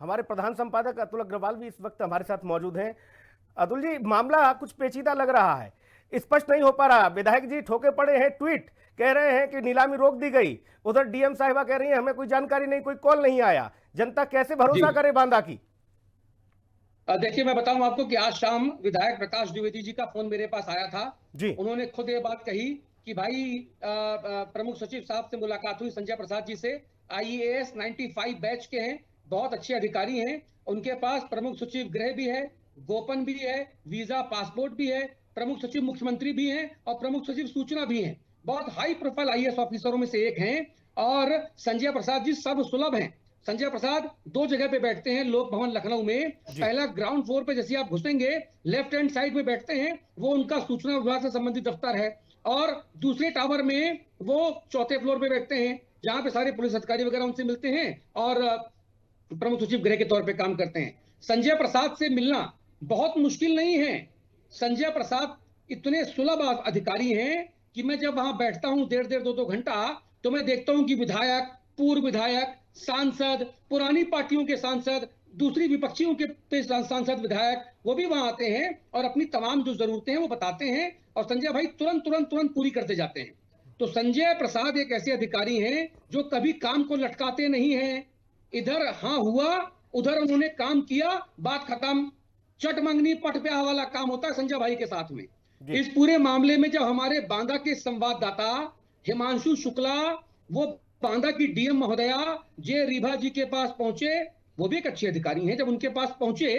हमारे प्रधान संपादक अतुल अग्रवाल भी इस वक्त हमारे साथ मौजूद हैं। अतुल जी, मामला कुछ पेचीदा लग रहा है, स्पष्ट नहीं हो पा रहा। विधायक जी ठोके पड़े हैं, ट्वीट कह रहे हैं कि नीलामी रोक दी गई, उधर डीएम साहिबा कह रही हैं हमें कोई जानकारी नहीं, कोई कॉल नहीं आया। जनता कैसे जी। भरोसा करे बांदा की? देखिए, मैं बताऊं आपको कि आज शाम विधायक प्रकाश द्विवेदी जी का फोन मेरे पास आया था। जी। उन्होंने खुद ये बात कही कि भाई प्रमुख सचिव साहब से मुलाकात हुई संजय प्रसाद जी से। आईएएस 95 बैच के हैं, बहुत अच्छे अधिकारी हैं। उनके पास प्रमुख सचिव गृह भी है, गोपन भी है, वीजा पासपोर्ट भी है, प्रमुख सचिव मुख्यमंत्री भी हैं और प्रमुख सचिव सूचना भी हैं। बहुत हाई प्रोफाइल आईएएस ऑफिसरों में से एक हैं। और संजय प्रसाद जी सब सुलभ हैं। संजय प्रसाद दो जगह पे बैठते हैं लोक भवन लखनऊ में। जी। पहला ग्राउंड फ्लोर पे जैसे आप घुसेंगे, लेफ्ट हैंड साइड में बैठते हैं, वो उनका सूचना विभाग से संबंधित दफ्तर है। और दूसरे टावर में वो चौथे फ्लोर पे बैठते हैं, जहां पे सारे पुलिस अधिकारी वगैरह उनसे मिलते हैं और प्रमुख सचिव गृह के तौर पे काम करते हैं। संजय प्रसाद से मिलना बहुत मुश्किल नहीं है। संजय प्रसाद इतने सुलभ अधिकारी हैं कि मैं जब वहां बैठता हूं डेढ़ डेढ़ दो दो घंटा, तो मैं देखता हूं कि विधायक, पूर्व विधायक, सांसद, पुरानी पार्टियों के सांसद, दूसरी विपक्षियों के सांसद, विधायक, वो भी वहां आते हैं और अपनी तमाम जो जरूरतें हैं वो बताते हैं। और संजय भाई तुरंत तुरंत तुरंत पूरी करते जाते हैं। तो संजय प्रसाद एक ऐसे अधिकारी हैं जो कभी काम को लटकाते नहीं हैं। इधर हाँ हुआ, उधर उन्होंने काम किया, बात खत्म। चट मंगनी पट ब्याह वाला काम होता है संजय भाई के साथ में। जी। इस पूरे मामले में जब हमारे बांदा के संवाददाता हिमांशु शुक्ला, वो बांदा की डीएम महोदया जे रीभा जी के पास पहुंचे, वो भी एक अच्छे अधिकारी हैं, जब उनके पास पहुंचे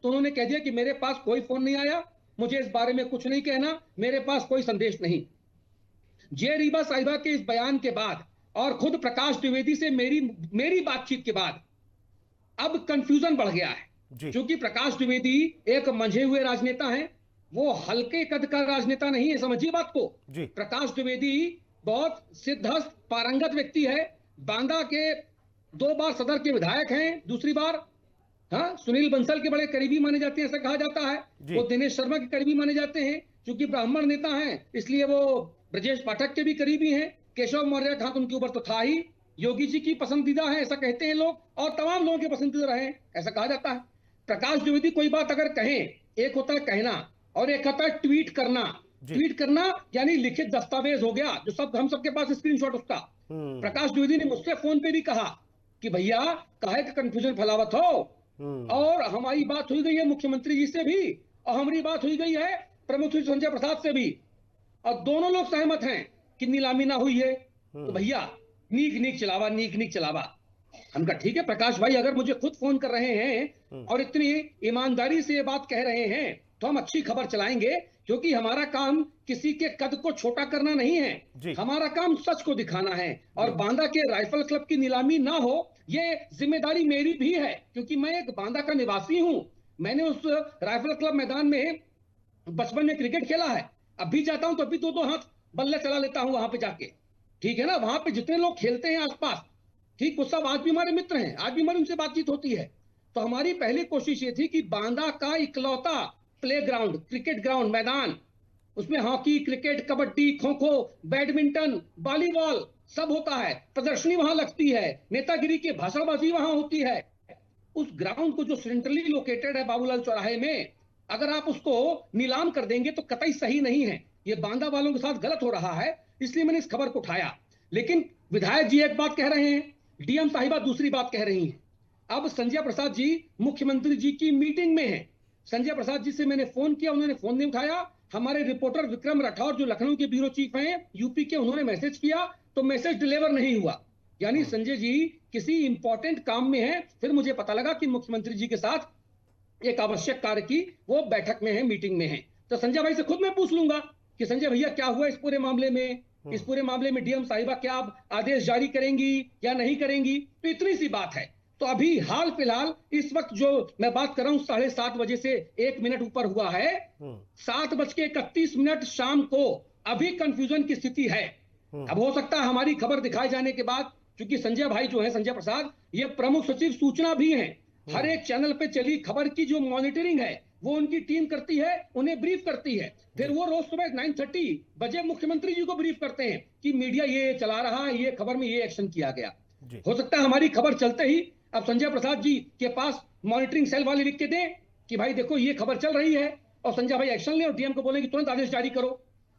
तो उन्होंने कह दिया कि मेरे पास कोई फोन नहीं आया, मुझे इस बारे में कुछ नहीं कहना, मेरे पास कोई संदेश नहीं। जे रीबा साहिबा के इस बयान के बाद और खुद प्रकाश द्विवेदी से मेरी मेरी बातचीत के बाद अब कंफ्यूजन बढ़ गया है। जी। क्योंकि प्रकाश द्विवेदी एक मंझे हुए राजनेता हैं, वो हल्के कद का राजनेता नहीं है, समझिए बात को। जी। प्रकाश द्विवेदी बहुत सिद्धहस्त पारंगत व्यक्ति है। बांदा के 2 बार सदर के विधायक हैं, दूसरी बार हाँ सुनील बंसल के बड़े करीबी माने जाते हैं, ऐसा कहा जाता है। जी। वो दिनेश शर्मा के करीबी माने जाते हैं, क्योंकि ब्राह्मण नेता हैं इसलिए वो ब्रजेश पाठक के भी करीबी हैं। केशव मौर्य का हाथ उनके ऊपर तो था ही। योगी जी की पसंदीदा है ऐसा कहते हैं लोग, और तमाम लोगों के पसंदीदा रहे ऐसा कहा जाता है। प्रकाश द्विवेदी कोई बात अगर कहें, एक होता है कहना और एक होता है ट्वीट करना। जी। ट्वीट करना यानी लिखित दस्तावेज हो गया, जो सब हम सबके पास स्क्रीनशॉट उसका। हम्म। प्रकाश द्विवेदी ने मुझसे फोन पे भी कहा कि भैया काहे का कंफ्यूजन फैलावत हो, हम्म। और हमारी बात हुई गई है मुख्यमंत्री जी से भी, और हमारी बात हुई गई है प्रमुख सचिव संजय प्रसाद से भी, और दोनों लोग सहमत हैं कि नीलामी ना हुई है। तो हम्म। भैया नीक नीक चलावा, नीक नीक चलावा। हम कहा ठीक है प्रकाश भाई, अगर मुझे खुद फोन कर रहे हैं हम्म। और इतनी ईमानदारी से ये बात कह रहे हैं, तो हम अच्छी खबर चलाएंगे। क्योंकि हमारा काम किसी के कद को छोटा करना नहीं है, जी। हमारा काम सच को दिखाना है। और जी। बांदा के राइफल क्लब की नीलामी ना हो, ये जिम्मेदारी मेरी भी है, क्योंकि मैं एक बांदा का निवासी हूं। मैंने उस राइफल क्लब मैदान में बचपन में क्रिकेट खेला है। अब भी जाता हूं तो अभी दो दो हाथ बल्ले चला लेता हूं वहां पे जाके। ठीक है ना, वहां पे जितने लोग खेलते हैं आसपास, ठीक, वो सब आज भी हमारे मित्र हैं, आज भी हमारी उनसे बातचीत होती है। तो हमारी पहली कोशिश ये थी कि बांदा का इकलौता प्ले ग्राउंड, क्रिकेट ग्राउंड, मैदान, उसमें hockey, cricket, kabaddi, kho kho, badminton, volleyball सब होता है। प्रदर्शनी वहां लगती है, नेतागिरी की भाषणबाजी वहां होती है। उस ग्राउंड को जो सेंट्रली लोकेटेड है बाबूलाल चौराहे में, अगर आप उसको नीलाम कर देंगे तो कतई सही नहीं है। ये बांदा वालों के साथ गलत हो रहा है, इसलिए मैंने इस खबर को उठाया। लेकिन विधायक जी एक बात कह रहे हैं, डीएम साहिबा दूसरी बात कह रही हैं। अब संजय प्रसाद जी मुख्यमंत्री जी की मीटिंग में हैं। संजय प्रसाद जी से मैंने फोन किया, उन्होंने फोन नहीं उठाया। हमारे रिपोर्टर विक्रम राठौर जो लखनऊ के ब्यूरो चीफ हैं यूपी के, उन्होंने मैसेज किया तो मैसेज डिलीवर नहीं हुआ। यानी हम्म। संजय जी किसी इंपॉर्टेंट काम में है। फिर मुझे पता लगा कि मुख्यमंत्री जी के साथ एक आवश्यक कार्य की वो बैठक में है, मीटिंग में है। तो संजय भाई से खुद मैं पूछ लूंगा कि संजय भैया क्या हुआ इस पूरे मामले में। इस हम्म। पूरे मामले में डीएम साहिबा क्या आदेश जारी करेंगी या नहीं करेंगी, तो इतनी सी बात है। तो अभी हाल फिलहाल इस वक्त जो मैं बात कर रहा हूं, 7:30 बजे से 1 मिनट ऊपर हुआ है। हम्म। 7:31 शाम को अभी कंफ्यूजन की स्थिति है। हम्म। अब हो सकता है हमारी खबर दिखाए जाने के बाद, क्योंकि संजय भाई जो है, संजय प्रसाद, ये प्रमुख सचिव सूचना भी हैं। हर हम्म। एक चैनल पे चली खबर की जो मॉनिटरिंग है वो उनकी टीम करती है, उन्हें ब्रीफ करती है। फिर जी। वो रोज सुबह 9:30 बजे मुख्यमंत्री जी को ब्रीफ करते हैं कि मीडिया ये चला रहा है, ये खबर में ये एक्शन किया गया। जी। हो सकता है हमारी खबर चलते ही अब संजय प्रसाद जी के पास मॉनिटरिंग सेल वाले लिख के दें कि भाई देखो ये खबर चल रही है, और संजय भाई एक्शन ले और डीएम को बोले कि तुरंत आदेश जारी करो,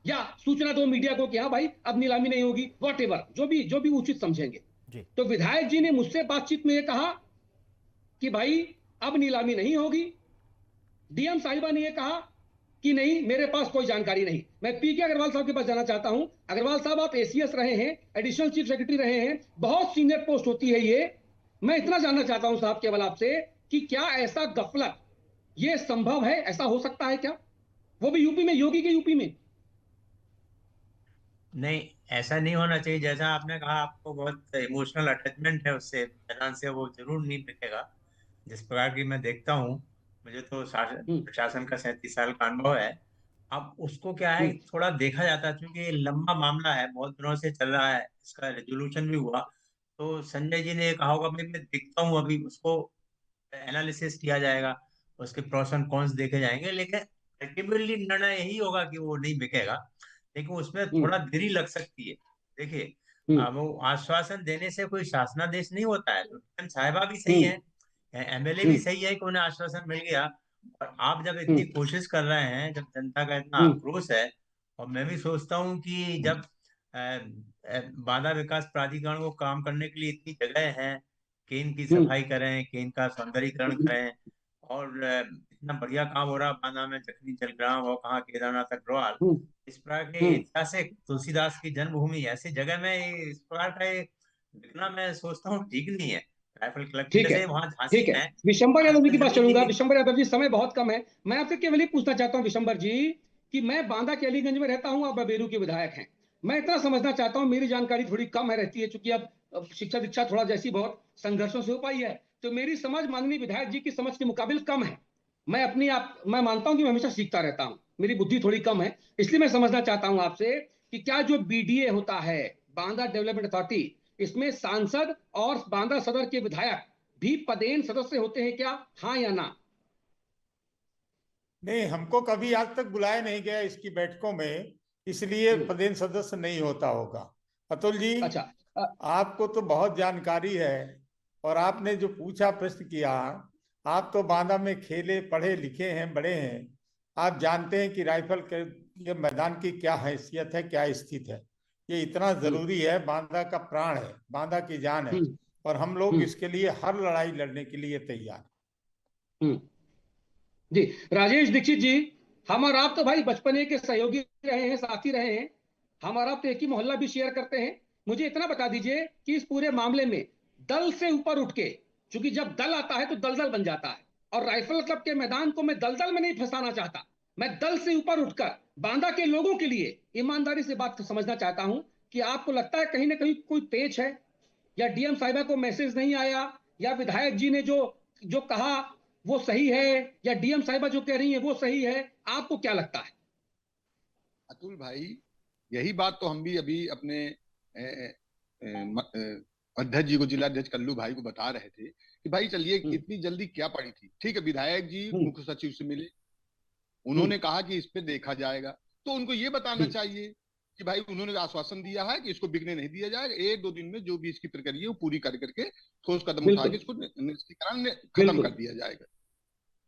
या सूचना दो मीडिया को कि हाँ भाई अब नीलामी नहीं होगी, वॉट जो भी उचित समझेंगे। जी। तो विधायक जी ने मुझसे बातचीत में ये कहा कि भाई अब नीलामी नहीं होगी। डीएम साहिबा ने ये कहा कि नहीं, मेरे पास कोई जानकारी नहीं। मैं पीके अग्रवाल साहब के पास जाना चाहता हूं। अग्रवाल साहब, आप एसीएस रहे हैं, एडिशनल चीफ सेक्रेटरी रहे हैं, बहुत सीनियर पोस्ट होती है ये। मैं इतना जानना चाहता हूं साहब केवल आपसे कि क्या ऐसा गफलत ये संभव है, ऐसा हो सकता है क्या, वो भी यूपी में, योगी के यूपी में? नहीं, ऐसा नहीं होना चाहिए। जैसा आपने कहा, आपको बहुत इमोशनल अटैचमेंट है उससे, मैदान से, वो जरूर नहीं बिकेगा। जिस प्रकार की मैं देखता हूँ, मुझे तो प्रशासन का 37 साल का अनुभव है। अब उसको क्या है, हम्म, थोड़ा देखा जाता है, क्योंकि ये लंबा मामला है, बहुत दिनों से चल रहा है, इसका रेजोल्यूशन भी हुआ। तो संजय जी ने कहा होगा, भाई मैं देखता हूँ, अभी उसको एनालिसिस किया जाएगा, उसके प्रोस एंड कॉन्स देखे जाएंगे, लेकिन अल्टीमेटली निर्णय यही होगा कि वो नहीं बिकेगा। लेकिन उसमें हम्म, थोड़ा देरी लग सकती है। देखिए, हम्म, वो आश्वासन देने से कोई शासनादेश नहीं होता है। तो डीएम साहिबा भी सही हम्म, है, एमएलए भी हम्म, सही है कि उन्हें आश्वासन मिल गया। और आप जब इतनी हम्म, कोशिश कर रहे हैं, जब जनता का इतना हम्म, आक्रोश है, और मैं भी सोचता हूँ कि जब बांदा विकास प्राधिकरण को काम करने के लिए इतनी जगह है, केन की हम्म, सफाई करें, केन का सौंदर्यीकरण करें, और इतना बढ़िया काम हो रहा बांदा में, जखनी जलग्राम और कहाँ केदारनाथ अग्रवाल, हम्म, इस प्रकार के हम्म, ऐतिहासिक तुलसीदास की जन्मभूमि, ऐसी जगह में इस प्रकार का दिखना, मैं सोचता हूँ ठीक नहीं है। राइफल क्लब की, ठीक है, जैसे वहां झांसी ठीक है। में विशंबर यादव जी के आजकल पास जमीन नहीं चलूंगा। मिल। विशंबर यादव जी, समय बहुत कम है, मैं आपसे केवल ही पूछना चाहता हूं विशंबर जी कि मैं बांदा के अलीगंज में रहता हूं, आप बबेरू के विधायक हैं। मैं इतना समझना चाहता हूं, मेरी जानकारी थोड़ी कम है रहती है, चूंकि अब शिक्षा दीक्षा थोड़ा जैसी बहुत संघर्षों से हो पाई है, तो मेरी समझ माननीय विधायक जी की समझ के मुकाबिल कम है। मैं मानता हूं कि मैं हमेशा सीखता रहता हूं, मेरी बुद्धि थोड़ी कम है, इसलिए मैं समझना चाहता हूं आपसे कि क्या जो बीडीए होता है, बांदा डेवलपमेंट अथॉरिटी, इसमें सांसद और बांदा सदर के विधायक भी पदेन सदस्य होते हैं क्या, हाँ या ना? नहीं, हमको कभी आज तक बुलाया नहीं गया इसकी बैठकों में, इसलिए हम्म, पदेन सदस्य नहीं होता होगा। अतुल जी, अच्छा, आपको तो बहुत जानकारी है, और आपने जो पूछा, प्रश्न किया, आप तो बांदा में खेले, पढ़े लिखे हैं, बड़े हैं। आप जानते हैं कि राइफल के ये मैदान की क्या हैसियत है, क्या स्थिति है। ये इतना हम्म, जरूरी है, बांदा का प्राण है, बांदा की जान है, हम्म, और हम लोग हम्म, इसके लिए हर लड़ाई लड़ने के लिए तैयार हैं। हम्म, जी। राजेश दीक्षित जी, हम और आप तो भाई बचपने के सहयोगी रहे हैं, साथी रहे हैं, हम और आप तो एक ही मोहल्ला भी शेयर करते हैं। मुझे इतना बता दीजिए कि इस पूरे मामले में दल से ऊपर उठ के, क्योंकि जब दल आता है तो दलदल बन जाता है, और राइफल क्लब के मैदान को मैं दलदल में नहीं फंसाना चाहता। मैं दल से ऊपर उठकर बांदा के लोगों के लिए ईमानदारी से बात समझना चाहता हूं कि आपको लगता है कहीं ना कहीं कोई पेच है, या डीएम साहिबा को मैसेज नहीं आया, या विधायक जी ने जो जो कहा वो सही है, या डीएम साहिबा जो कह रही है वो सही है, आपको क्या लगता है? अतुल भाई, यही बात तो हम भी अभी अपने ए, ए, म- ए, अध्यक्ष जी को, जिलाध्यक्ष कल्लू भाई को बता रहे थे कि भाई चलिए, हम्म, इतनी जल्दी क्या पड़ी थी। ठीक है, विधायक जी हम्म, मुख्य सचिव से मिले, हम्म, उन्होंने कहा कि इस पे देखा जाएगा, तो उनको ये बताना हम्म, चाहिए कि भाई उन्होंने आश्वासन दिया है कि इसको बिकने नहीं दिया जाएगा, 1-2 दिन में जो भी इसकी प्रक्रिया है वो पूरी कर करके ठोस कदम उठा के बिल्कुल, इसको निश्चितीकरण खत्म बिल्कुल, कर दिया जाएगा।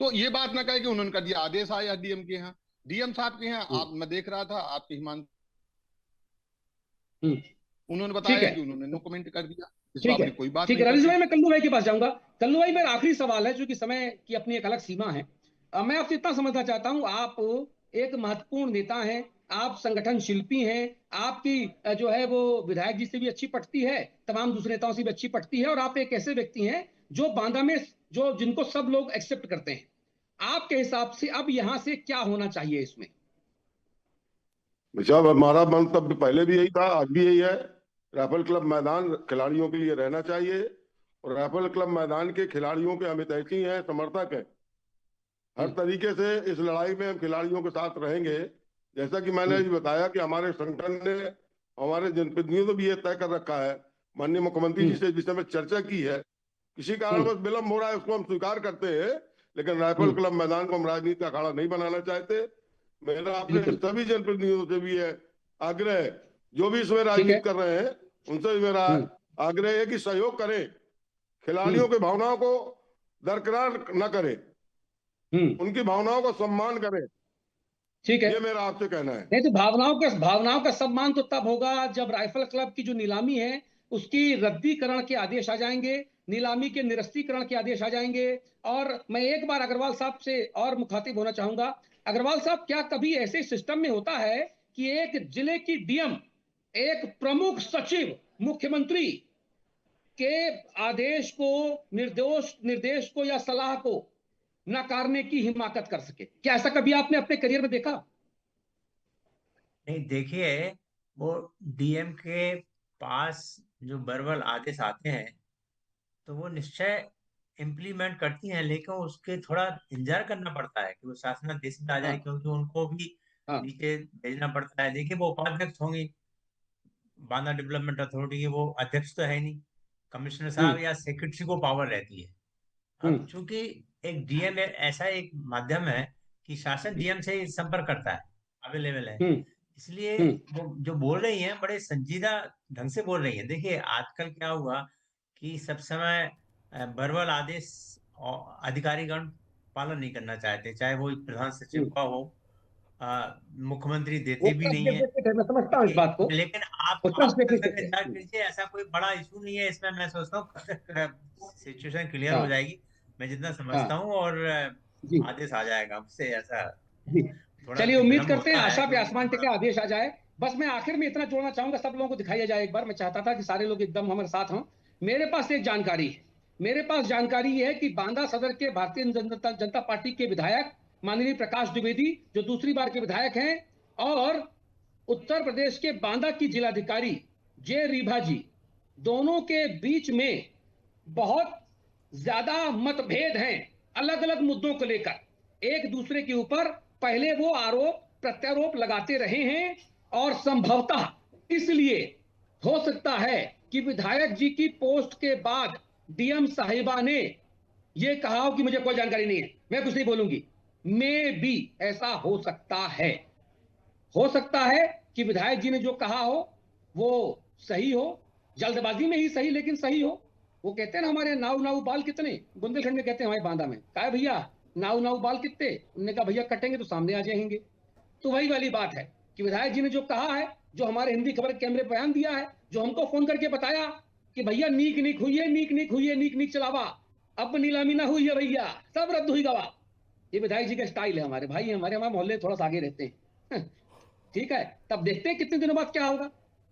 तो ये बात ना कहे कि उन्होंने कर दिया, आदेश आया डीएम के यहाँ, डीएम साहब के यहाँ। हम्म, आप, मैं देख रहा था आपके हिमांशु, हम्म, उन्होंने ठीक बताया है, कि उन्होंने नो कमेंट कर दिया, इस ठीक है, बाबत कोई बात ठीक है। नहीं राजेश करते। भाई, मैं कल्लू भाई के पास जाऊंगा। कल्लू भाई, मेरा आखिरी सवाल है, क्योंकि समय की अपनी एक अलग सीमा है। मैं आपसे इतना समझना चाहता हूं, आप एक महत्वपूर्ण नेता हैं, आप संगठन शिल्पी हैं, आपकी जो है वो विधायक जी से भी अच्छी पटती है, तमाम दूसरे नेताओं से भी अच्छी पटती है, और आप एक ऐसे व्यक्ति हैं जो बांदा में, जो जिनको सब लोग एक्सेप्ट करते हैं। आपके हिसाब से अब यहां से क्या होना चाहिए इसमें? साहब, हमारा मंतव्य पहले भी यही था, आज भी यही है। राइफल क्लब मैदान खिलाड़ियों के लिए रहना चाहिए, और राइफल क्लब मैदान के खिलाड़ियों के हम हितैषी हैं, समर्थक हैं। हर हम्म, तरीके से इस लड़ाई में हम खिलाड़ियों के साथ रहेंगे। जैसा कि मैंने हम्म, अभी बताया कि हमारे संगठन ने, हमारे जनप्रतिनिधियों ने भी ये तय कर रखा है, माननीय मुख्यमंत्री जी हम्म, से इस विषय में चर्चा की है। किसी हम्म, कारणवश विलंब हो रहा है, उसको हम स्वीकार करते हैं, लेकिन राइफल हम्म, क्लब मैदान को हम राजनीति का अखाड़ा नहीं बनाना चाहते। मेरा अपने बिल्कुल, सभी जनप्रतिनिधियों से भी है आग्रह, जो भी इसमें ठीक है, राजनीति कर रहे हैं, उनसे भी मेरा हम्म, आग्रह है कि सहयोग करें। खिलाड़ियों की भावनाओं को दरकिनार न करे, हम्म। उनकी भावनाओं का सम्मान करे। ठीक है। ये मेरा आपसे कहना है। नहीं तो भावनाओं का सम्मान तो तब होगा जब राइफल क्लब की जो नीलामी है उसकी रद्दीकरण के आदेश आ जाएंगे, नीलामी के निरस्तीकरण के आदेश आ जाएंगे। और मैं एक बार अग्रवाल साहब से और मुखातिब होना चाहूंगा। अग्रवाल साहब, क्या कभी ऐसे सिस्टम में होता है कि एक जिले की डीएम एक प्रमुख सचिव मुख्यमंत्री के आदेश को, निर्देश को या सलाह को नकारने की हिमाकत कर सके? क्या ऐसा कभी आपने अपने करियर में देखा? नहीं, देखिए, वो डीएम के पास जो वर्बल आदेश आते हैं तो वो निश्चय इम्प्लीमेंट करती हैं, लेकिन उसके थोड़ा इंतजार करना पड़ता है कि वो शासनादेश में आ जाए, हाँ, क्योंकि उनको भी हाँ। नीचे भेजना पड़ता है। देखिए, वो उपाध्यक्ष होंगी बांदा डेवलपमेंट अथॉरिटी के, वो अध्यक्ष तो है नहीं, कमिश्नर साहब हम्म। या सेक्रेटरी को पावर रहती है। अब हम्म। चूंकि एक डीएम ऐसा एक माध्यम है कि शासन डीएम से ही संपर्क करता है, अवेलेबल है, हम्म। इसलिए हम्म। वो जो बोल रही हैं बड़े संजीदा ढंग से बोल रही हैं। देखिए, आजकल क्या हुआ कि सब समय वर्बल आदेश अधिकारीगण पालन नहीं करना चाहते, चाहे वो प्रधान सचिव हम्म। का हो, मुख्यमंत्री वो देते भी नहीं है। ट्रस्ट मैं समझता हूँ इस देखिए, बात को। लेकिन वो आप ट्रस्ट कल डेफिसिट तक है। इंतजार कीजिए, ऐसा कोई बड़ा इशू नहीं है इसमें। मैं सोचता हूँ कल तक सिचुएशन क्लियर हो हाँ। जाएगी, मैं जितना समझता हाँ। हूँ, और जी। आदेश आ जाएगा उससे। ऐसा जी। थोड़ा चलिए, उम्मीद विलम्ब करते हैं, होता है आशा पे क्योंकि आसमान थोड़ा। टिके, आदेश आ जाए। बस मैं आखिर में इतना जोड़ना चाहूंगा, सब लोगों को दिखाया जाए एक बार। मैं चाहता था कि सारे लोग एकदम हमारे साथ हों। मेरे पास एक जानकारी है। मेरे पास जानकारी है कि बांदा सदर के भारतीय जनता पार्टी के विधायक माननीय प्रकाश द्विवेदी, जो दूसरी बार के विधायक हैं, और उत्तर प्रदेश के बांदा की जिलाधिकारी जे रीभा जी, दोनों के बीच में बहुत ज्यादा मतभेद हैं अलग अलग मुद्दों को लेकर। एक दूसरे के ऊपर पहले वो आरोप प्रत्यारोप लगाते रहे हैं, और संभवतः इसलिए हो सकता है कि विधायक जी की पोस्ट के बाद डीएम साहिबा ने ये कहा हो कि मुझे कोई जानकारी नहीं है, मैं कुछ नहीं बोलूंगी। मे भी ऐसा हो सकता है कि विधायक जी ने जो कहा हो वो सही हो, जल्दबाजी में ही सही, लेकिन सही हो। वो कहते हैं ना हमारे नाव नाव बाल कितने, बुंदेलखंड में कहते हैं हमारे बांदा में, कहा भैया नाव नाव बाल कितने, उन्होंने कहा भैया कटेंगे तो सामने आ जाएंगे। तो वही वाली बात है कि विधायक जी ने जो कहा है, जो हमारे हिंदी खबर कैमरे पर बयान दिया है, जो हमको फोन करके बताया कि भैया नीक नीक हुई है, नीक नीक हुई है, नीक नीक चलावा, अब नीलामी ना हुई है भैया, सब रद्द हुई गवा। ये विधायक जी का स्टाइल है। हमारे भाई हमारे मोहल्ले थोड़ा सा आगे रहते हैं। ठीक है, तब देखते हैं कितने दिनों बाद क्या होगा।